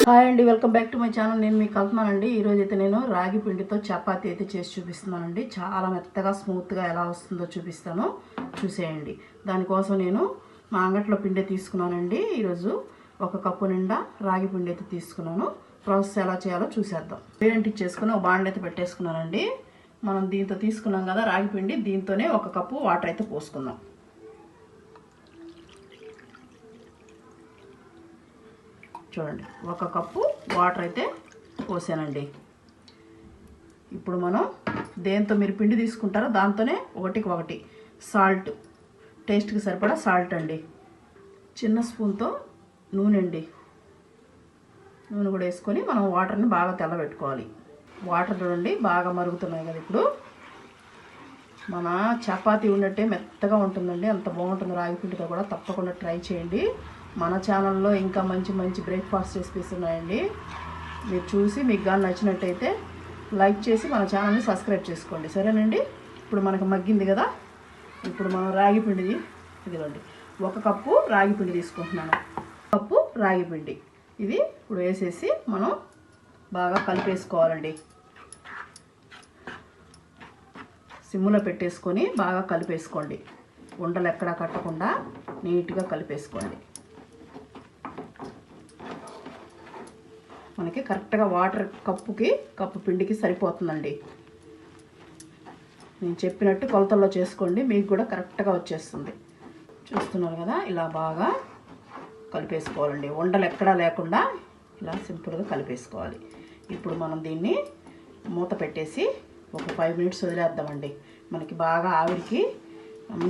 Hi అండి, welcome back to my channel. నేను మీకు కలుపుతున్నానండి. ఈరోజు అయితే నేను రాగి పిండితో చపాతీ అయితే చేసి చూపిస్తున్నానండి. చాలా మెత్తగా స్మూత్గా ఎలా వస్తుందో చూపిస్తాను, చూసేయండి. దానికోసం నేను మా అంగట్లో పిండి తీసుకున్నానండి. ఈరోజు 1 కప్పు నిండా రాగి పిండి అయితే తీసుకున్నాను. ప్రాసెస్ ఎలా చేయాలో చూసేద్దాం. వేరేంటి చేసుకుని ఒక బాండ్ అయితే పెట్టేసుకున్నానండి. మనం దీంతో తీసుకున్నాం కదా రాగి పిండి, దీంతోనే 1 కప్పు వాటర్ అయితే పోసుకుందాం. చూడండి, 1 కప్పు వాటర్ అయితే పోసానండి. ఇప్పుడు మనం దేంతో మీరు పిండి తీసుకుంటారో దాంతోనే 1 సాల్ట్, టేస్ట్కి సరిపడా సాల్ట్ అండి. చిన్న స్పూన్తో నూనె అండి. నూనె కూడా వేసుకొని మనం వాటర్ని బాగా తెల్లబెట్టుకోవాలి. వాటర్ చూడండి బాగా మరుగుతున్నాయి కదా. ఇప్పుడు మన చపాతీ ఉన్నట్టే మెత్తగా ఉంటుందండి. అంత బాగుంటుంది రాగి పిండితో కూడా. తప్పకుండా ట్రై చేయండి. మన ఛానల్లో ఇంకా మంచి మంచి బ్రేక్ఫాస్ట్ రెసిపీస్ ఉన్నాయండి. మీరు చూసి మీకు కానీ నచ్చినట్టయితే లైక్ చేసి మన ఛానల్ని సబ్స్క్రైబ్ చేసుకోండి, సరేనండి. ఇప్పుడు మనకు మగ్గింది కదా. ఇప్పుడు మనం రాగి పిండి ఇదిగోండి, 1 కప్పు రాగి పిండి తీసుకుంటున్నాను. 1 కప్పు రాగి పిండి ఇది ఇప్పుడు వేసేసి మనం బాగా కలిపేసుకోవాలండి. సిమ్లో పెట్టేసుకొని బాగా కలిపేసుకోండి. ఉండలు ఎక్కడా కట్టకుండా నీట్గా కలిపేసుకోండి. మనకి కరెక్ట్గా వాటర్ కప్పు పిండికి సరిపోతుందండి. నేను చెప్పినట్టు కొలతల్లో చేసుకోండి, మీకు కూడా కరెక్ట్గా వచ్చేస్తుంది. చూస్తున్నారు కదా, ఇలా బాగా కలిపేసుకోవాలండి. ఉండలు ఎక్కడా లేకుండా ఇలా సింపుల్గా కలిపేసుకోవాలి. ఇప్పుడు మనం దీన్ని మూత పెట్టేసి ఒక 5 మినిట్స్ వదిలేద్దామండి. మనకి బాగా ఆవిరికి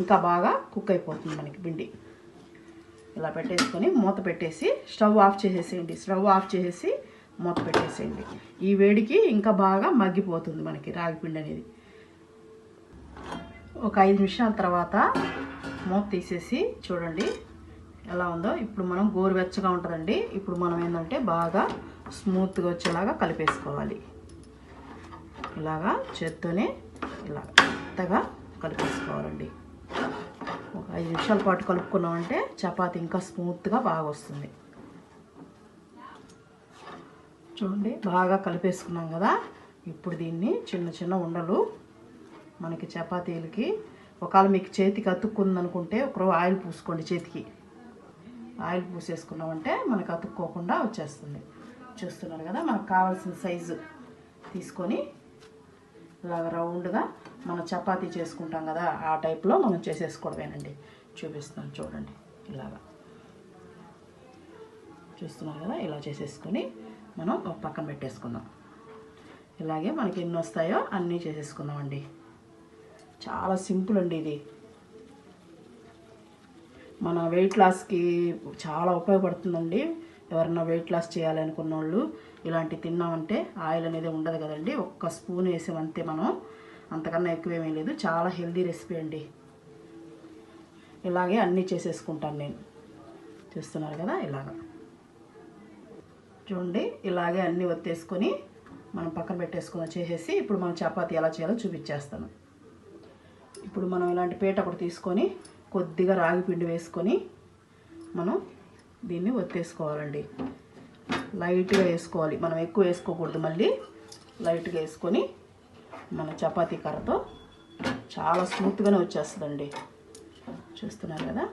ఇంకా బాగా కుక్ అయిపోతుంది మనకి పిండి. ఇలా పెట్టేసుకొని మూత పెట్టేసి స్టవ్ ఆఫ్ చేసేసేయండి. స్టవ్ ఆఫ్ చేసేసి మూత పెట్టేసేయండి. ఈ వేడికి ఇంకా బాగా మగ్గిపోతుంది మనకి రాగి పిండి అనేది. ఒక 5 నిమిషాల తర్వాత మూత తీసేసి చూడండి ఎలా ఉందో. ఇప్పుడు మనం గోరువెచ్చగా ఉంటుందండి. ఇప్పుడు మనం ఏంటంటే బాగా స్మూత్గా వచ్చేలాగా కలిపేసుకోవాలి. ఇలాగా చేత్తోనే ఇలా మెత్తగా కలిపేసుకోవాలండి. ఒక 5 నిమిషాల పాటు కలుపుకున్నామంటే చపాతీ ఇంకా స్మూత్గా బాగా వస్తుంది. చూడండి బాగా కలిపేసుకున్నాం కదా. ఇప్పుడు దీన్ని చిన్న చిన్న ఉండలు మనకి చపాతీలకి, ఒకవేళ మీకు చేతికి అతుక్కుందనుకుంటే ఒక ఆయిల్ పూసుకోండి. చేతికి ఆయిల్ పూసేసుకున్నామంటే మనకు అతుక్కోకుండా వచ్చేస్తుంది. చూస్తున్నారు కదా, మనకు కావాల్సిన సైజు తీసుకొని ఇలాగ రౌండ్గా మనం చపాతీ చేసుకుంటాం కదా, ఆ టైప్లో మనం చేసేసుకోవడమేనండి. చూపిస్తాను చూడండి. ఇలాగా చూస్తున్నారు కదా, ఇలా చేసేసుకొని మనం ఒక పక్కన పెట్టేసుకుందాం. ఇలాగే మనకి ఎన్ని వస్తాయో అన్నీ చేసేసుకుందామండి. చాలా సింపుల్ అండి ఇది. మన వెయిట్ లాస్కి చాలా ఉపయోగపడుతుందండి. ఎవరన్నా వెయిట్ లాస్ చేయాలనుకున్న వాళ్ళు ఇలాంటివి తిన్నామంటే ఆయిల్ అనేది ఉండదు కదండి. 1 స్పూన్ వేసామంతే మనం, అంతకన్నా ఎక్కువేమీ లేదు. చాలా హెల్దీ రెసిపీ అండి. ఇలాగే అన్నీ చేసేసుకుంటాను నేను. చూస్తున్నారు కదా, ఇలాగా చూడండి. ఇలాగే అన్నీ ఒత్తేసుకొని మనం పక్కన పెట్టేసుకుని చేసేసి ఇప్పుడు మనం చపాతీ ఎలా చేయాలో చూపించేస్తాను. ఇప్పుడు మనం ఇలాంటి పీట ఒకటి తీసుకొని కొద్దిగా రాగి పిండి వేసుకొని మనం దీన్ని ఒత్తేసుకోవాలండి. లైట్గా వేసుకోవాలి, మనం ఎక్కువ వేసుకోకూడదు. మళ్ళీ లైట్గా వేసుకొని మన చపాతీ కర్రతో చాలా స్మూత్గానే వచ్చేస్తుందండి. చూస్తున్నారు కదా,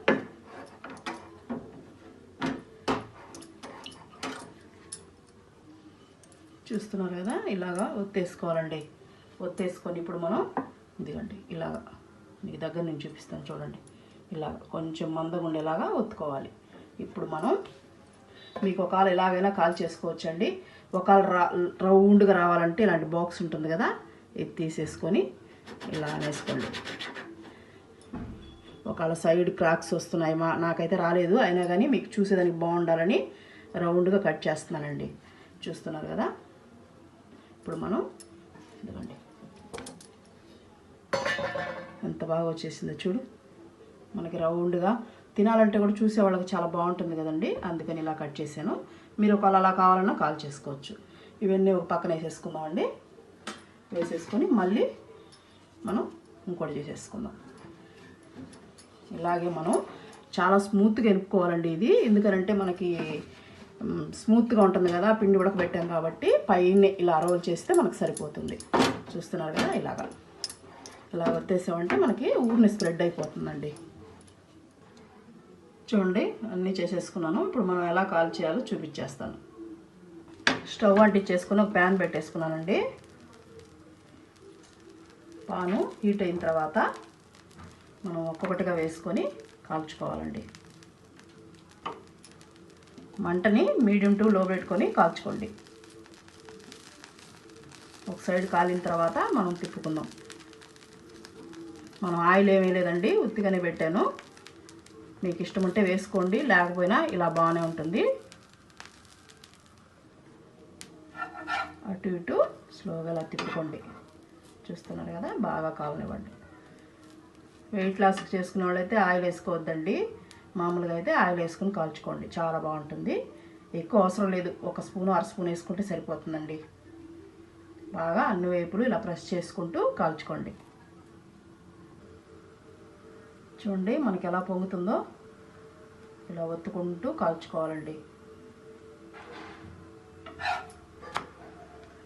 చూస్తున్నారు కదా, ఇలాగా ఒత్తేసుకోవాలండి. ఒత్తేసుకొని ఇప్పుడు మనం ఇదిగండి ఇలాగా మీకు దగ్గర నుంచి చూపిస్తాను చూడండి. ఇలాగ కొంచెం మందగా ఉండేలాగా ఒత్తుకోవాలి. ఇప్పుడు మనం మీకు ఒకవేళ ఎలాగైనా కాల్ చేసుకోవచ్చండి. ఒకవేళ రౌండ్గా రావాలంటే ఇలాంటి బాక్స్ ఉంటుంది కదా, ఇది తీసేసుకొని ఇలా వేసుకోండి. ఒకవేళ సైడ్ క్రాక్స్ వస్తున్నాయి, నాకైతే రాలేదు, అయినా కానీ మీకు చూసేదానికి బాగుండాలని రౌండ్గా కట్ చేస్తున్నానండి. చూస్తున్నారు కదా, ఇప్పుడు మనం ఇదిగోండి ఎంత బాగా వచ్చేసిందో చూడు. మనకి రౌండ్గా తినాలంటే కూడా చూసే వాళ్ళకి చాలా బాగుంటుంది కదండి, అందుకని ఇలా కట్ చేశాను. మీరు ఒకవేళ అలా కావాలన్నా కాల్ చేసుకోవచ్చు. ఇవన్నీ ఒక పక్కన వేసేసుకుందామండి. వేసేసుకొని మళ్ళీ మనం ఇంకోటి చేసేసుకుందాం. ఇలాగే మనం చాలా స్మూత్గా ఎనుపుకోవాలండి ఇది. ఎందుకంటే మనకి స్మూత్గా ఉంటుంది కదా, పిండి ఉడకబెట్టాం కాబట్టి పైన ఇలా రోల్ చేస్తే మనకు సరిపోతుంది. చూస్తున్నారు కదా, ఇలా వత్తేసామంటే మనకి ఊరిని స్ప్రెడ్ అయిపోతుందండి. చూడండి అన్నీ చేసేసుకున్నాను. ఇప్పుడు మనం ఎలా కాల్ చేయాలో చూపించేస్తాను. స్టవ్ అంటించేసుకుని ఒక ప్యాన్ పెట్టేసుకున్నానండి. పాను హీట్ అయిన తర్వాత మనం ఒక్కొక్కటిగా వేసుకొని కాల్చుకోవాలండి. మంటని మీడియం టు లో పెట్టుకొని కాల్చుకోండి. ఒక సైడ్ కాలిన తర్వాత మనం తిప్పుకుందాం. మనం ఆయిల్ ఏమీ లేదండి, ఉత్తిగానే పెట్టాను. మీకు ఇష్టం ఉంటే వేసుకోండి, లేకపోయినా ఇలా బాగానే ఉంటుంది. అటు ఇటు స్లోగా ఇలా తిప్పుకోండి. చూస్తున్నారు కదా, బాగా కావనివ్వండి. వెయిట్ లాస్ చేసుకునే వాళ్ళైతే ఆయిల్ వేసుకోవద్దండి, మామూలుగా అయితే ఆయిల్ వేసుకుని కాల్చుకోండి, చాలా బాగుంటుంది. ఎక్కువ అవసరం లేదు, ఒక స్పూను అర స్పూన్ వేసుకుంటే సరిపోతుందండి. బాగా అన్ని వైపులు ఇలా ప్రెస్ చేసుకుంటూ కాల్చుకోండి. చూడండి మనకి ఎలా పొంగుతుందో, ఇలా ఒత్తుకుంటూ కాల్చుకోవాలండి.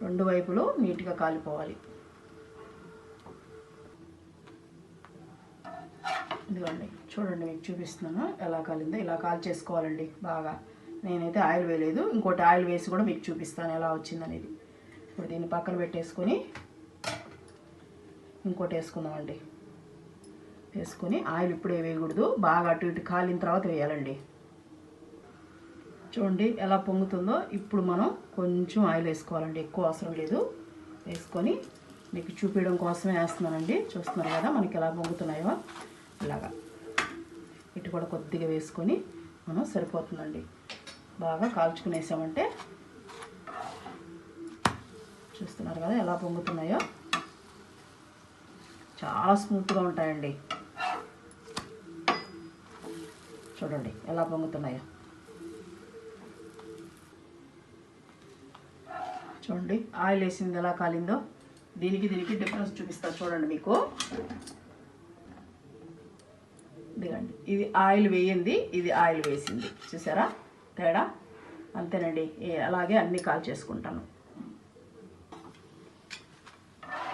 రెండు వైపులు నీట్గా కాలిపోవాలి. ఇదిగోండి చూడండి, మీకు చూపిస్తున్నాను ఎలా కాలిందో. ఇలా కాల్చేసుకోవాలండి బాగా. నేనైతే ఆయిల్ వేయలేదు, ఇంకోటి ఆయిల్ వేసి కూడా మీకు చూపిస్తాను ఎలా వచ్చిందనేది. ఇప్పుడు దీన్ని పక్కన పెట్టేసుకొని ఇంకోటి వేసుకుందామండి. వేసుకొని ఆయిల్ ఇప్పుడే వేయకూడదు, బాగా అటు ఇటు కాలిన తర్వాత వేయాలండి. చూడండి ఎలా పొంగుతుందో. ఇప్పుడు మనం కొంచెం ఆయిల్ వేసుకోవాలండి, ఎక్కువ అవసరం లేదు. వేసుకొని మీకు చూపించడం కోసమే వేస్తున్నానండి. చూస్తున్నారు కదా మనకి ఎలా పొంగుతున్నాయో, ఇలాగా. ఇటు కూడా కొద్దిగా వేసుకొని మనం సరిపోతుందండి. బాగా కాల్చుకునేసామంటే చూస్తున్నారు కదా ఎలా పొంగుతున్నాయో, చాలా స్మూత్గా ఉంటాయండి. చూడండి ఎలా పొంగుతున్నాయో. చూడండి ఆయిల్ వేసింది ఎలా కాలిందో. దీనికి డిఫరెన్స్ చూపిస్తా చూడండి మీకు. ఇదిగండి, ఇది ఆయిల్ వేయింది, ఇది ఆయిల్ వేసింది. చూసారా తేడా? అంతేనండి, అలాగే అన్నీ కాల్ చేసుకుంటాను.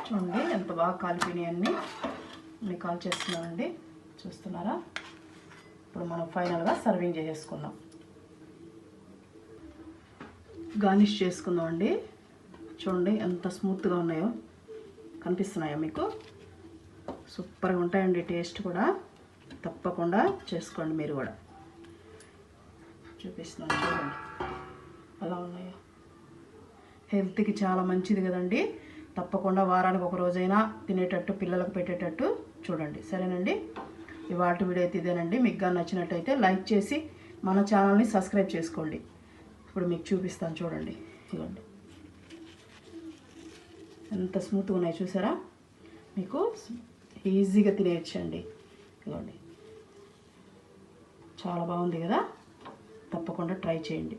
చూడండి ఎంత బాగా కాలిపోయినాయి అన్నీ కాల్ చేస్తున్నానండి. చూస్తున్నారా? ఇప్పుడు మనం ఫైనల్గా సర్వింగ్ చేసేసుకుందాం. గార్నిష్ చేసుకుందాం అండి. చూడండి ఎంత స్మూత్గా ఉన్నాయో, కనిపిస్తున్నాయో మీకు? సూపర్గా ఉంటాయండి, టేస్ట్ కూడా. తప్పకుండా చేసుకోండి మీరు కూడా. చూపిస్తున్నాను చూడండి ఎలా ఉన్నాయో. హెల్త్కి చాలా మంచిది కదండి. తప్పకుండా వారానికి ఒక రోజైనా తినేటట్టు, పిల్లలకు పెట్టేటట్టు చూడండి. సరేనండి, ఇవాళ వీడియో అయితే ఇదేనండి. మీకు కానీ నచ్చినట్టయితే లైక్ చేసి మన ఛానల్ని సబ్స్క్రైబ్ చేసుకోండి. ఇప్పుడు మీకు చూపిస్తాను చూడండి. ఇదిగోండి ఎంత స్మూత్గా ఉన్నాయి చూసారా? మీకు ఈజీగా తినేయచ్చండి. ఇదిగోండి చాలా బాగుంది కదా, తప్పకుండా ట్రై చేయండి.